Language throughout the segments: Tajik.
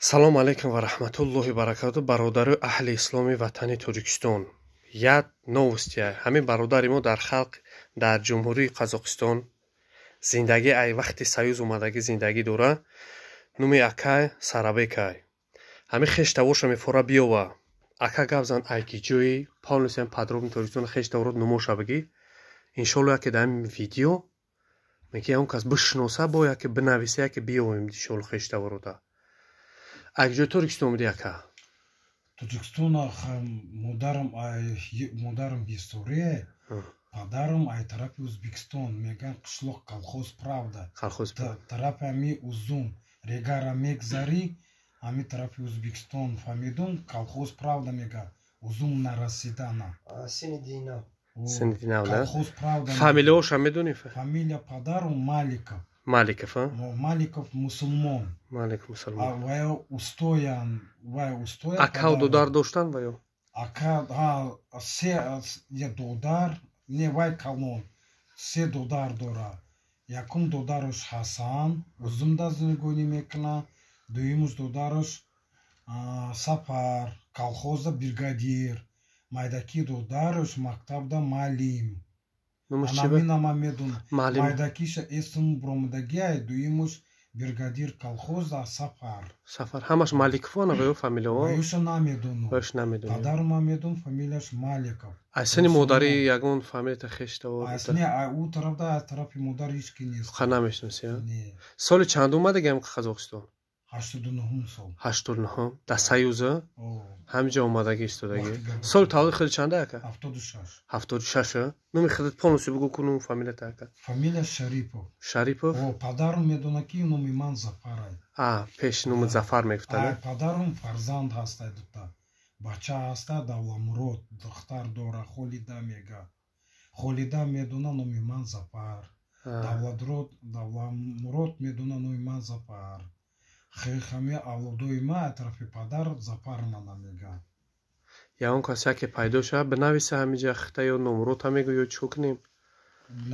салому алайкум ва раҳматуллоҳи ва баракату бародару аҳли исломи ватани Тоҷикистон. Як новости ҳамин бародари мо дар халқ дар ҷумҳурии Қазоқистон зиндагӣ ай вақти саюз омадагӣ зиндагӣ дора. Нуми акай Сарабекай. Ҳамин хештавоша мефора биёва. Ака гавзан айки ҷои полнусям подробно Тоҷикистон хештаворот нумоша бигӣ. Иншолло яке дар ҳамин видео меки он кас бишноса бо яке бинависа яке биёвем иншолло хештаворота. Акҷо Тоҷикистон буди ака? Тоҷикистон модарам История, падарам ай тарафи Ӯзбекистон, меган қишлоқ колхоз Правда. Тарафи ами Узум, регара мегзари, ами тарафи Ӯзбекистон фамидум колхоз Правда мега. Узум нарасидана. Синидина, колхоз Правда. Фамилияоша медонӣ? Фамилия падарам Маликов. Маликов, Маликов мусулмон. Маликов мусулмон. Вай устоян, Ака додар доштан ваё? Ака се додар, не вай калон. Се додар дора. Якум додараш Ҳасан, Узумда зиндагӣ мекуна. Дуюмуш додараш Сафар, колхоза бригадир. Майдаки додараш мактабда маълим. Анаминама медун. Майдакиша эсм бромадагиай, дуюмуш бригадир колхоза Сафар. Сафар ҳамаш Маликована ваё фамилияо? Ваюша намедуну. Падарма медун фамилияш Маликов. Айсани модари ягон фамилията хештавор? Айсани ӯ тарафда аз тарафи модар ҳеҷ ки нест. Ха намешнаси? Соли чанд омадагиам Қазоқистон? 89 сол. 89 да саюза ҳамҷа омадагӣ истодагӣ. Соли тавлид худи чанда ака? 76. 76. Нуми худат полнуси бугу кунум фамилията ака? Фамилия Шарипов. Шарипов? Падарам медона ки нуми ман Зафарай. Пеш нуми Зафар мегуфтада? Падарам фарзанд ҳастай дута. Бача ҳаста Давламурод, духтар дора Холида мега. Холида медона нуми ман Зафар. Давламурод медона нуми ман Зафар. Хами авлодои ма тарафи падар Зафар мана мега. Ягон кас яке пайдо шуда бинависа ҳамиҷа хита ё номерота мегӯ ё чӣ кунем?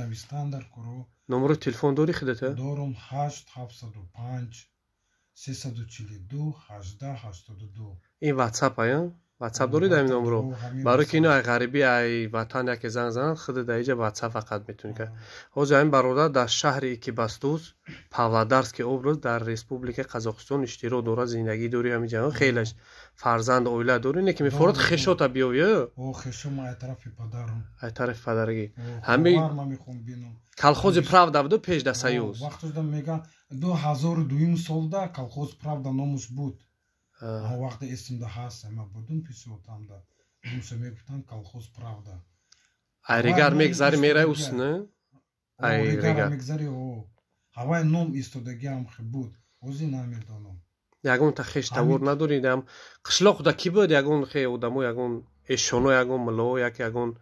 Навистан дар куро. Номерои телефон дорӣ худата? Дорум 8705 342 1882. Ин WhatsApp ая? WhatsApp дорӣ дар ин номеро? Барои ки ину ай ғарибӣ ай ватан яке занг занад худи дар иҷа WhatsApp фақат метавонӣ кард. Ҳозир ҳамин бародар дар шаҳри Экибастуз, Павлодарский област дар Республикаи Қазоқистон иштироқ дорад, зиндагӣ дори ҳамиҷа. Хелаш фарзанд оила дори, не ки мефорад хешота биёви. Хешом ай тарафи падарам. Ай тарафи падарагӣ. Ҳамин колхози Правда буду пеш да саюз. Вақтуда меган 2002 солда колхоз Правда номуш буд. Вақти эсимда ҳаст, ма будум писотамда. Муса мегуфтан колхоз Правда. Ай регар мегзари мерай усна? Ай регар мегзари ҳавай ном истодагиам буд. Ози намедонам. Ягон та хештавор надорид? Қишлоқда ки буд ягон хе одамо ягон эшоно ягон муло яке ягон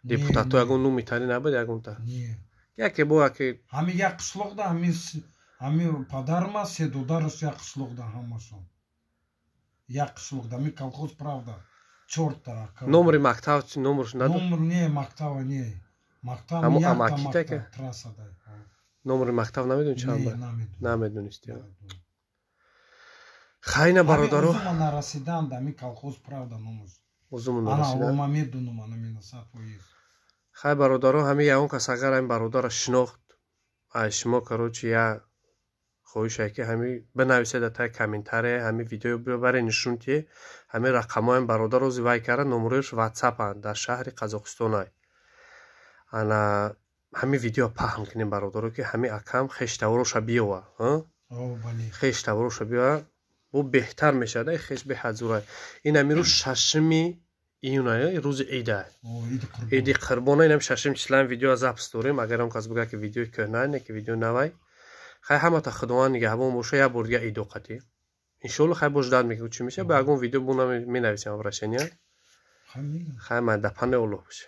депутато ягон номи тани набуд ягон та? Не. Яке бо яке ҳами як қишлоқда ҳами падарма се додараш як қишлоқда ҳамашон. Як қишлоқда ми колхоз Правда. Чорта. Номери мактаб номерш надор? Номер не мактаба не. Мактаб як трасада. Номери мактаб намедон чанд ба? Намедонисти. Хайна бародаро. Узум нарасидан да ми колхоз Правда номер. Узум нарасидан. Ана ма медонам ана мена 100%. Хай бародаро ҳами ягон кас агар ин бародара шинохт, ай шумо короче я хоҳишае ки ҳами бинависед дар комментария ҳами видео бибаре нишон ки ҳами рақамои бародар рози вай карда номерош WhatsApp-анд дар шаҳри Қазоқистон ай. Ана ҳами видео паҳн кунем бародаро ки ҳами акам хештавороша биёва. Хештавороша биёва. Бо беҳтар мешавад. Хеш беҳадзурай. Ин амиру 6 июня рӯзи ида. Иди қурбона инам 6 числан видео запис дорем. Агар он кас буга ки видеои кӯҳна не ки видео навай. Хай ҳамата худованд нигаҳбон боша. Я бор дига идо қати. Иншолло хай бождад мекунем чӣ меша. Ба ягон видео бо менависем обращения. Хай ман да панне Аллоҳ боша.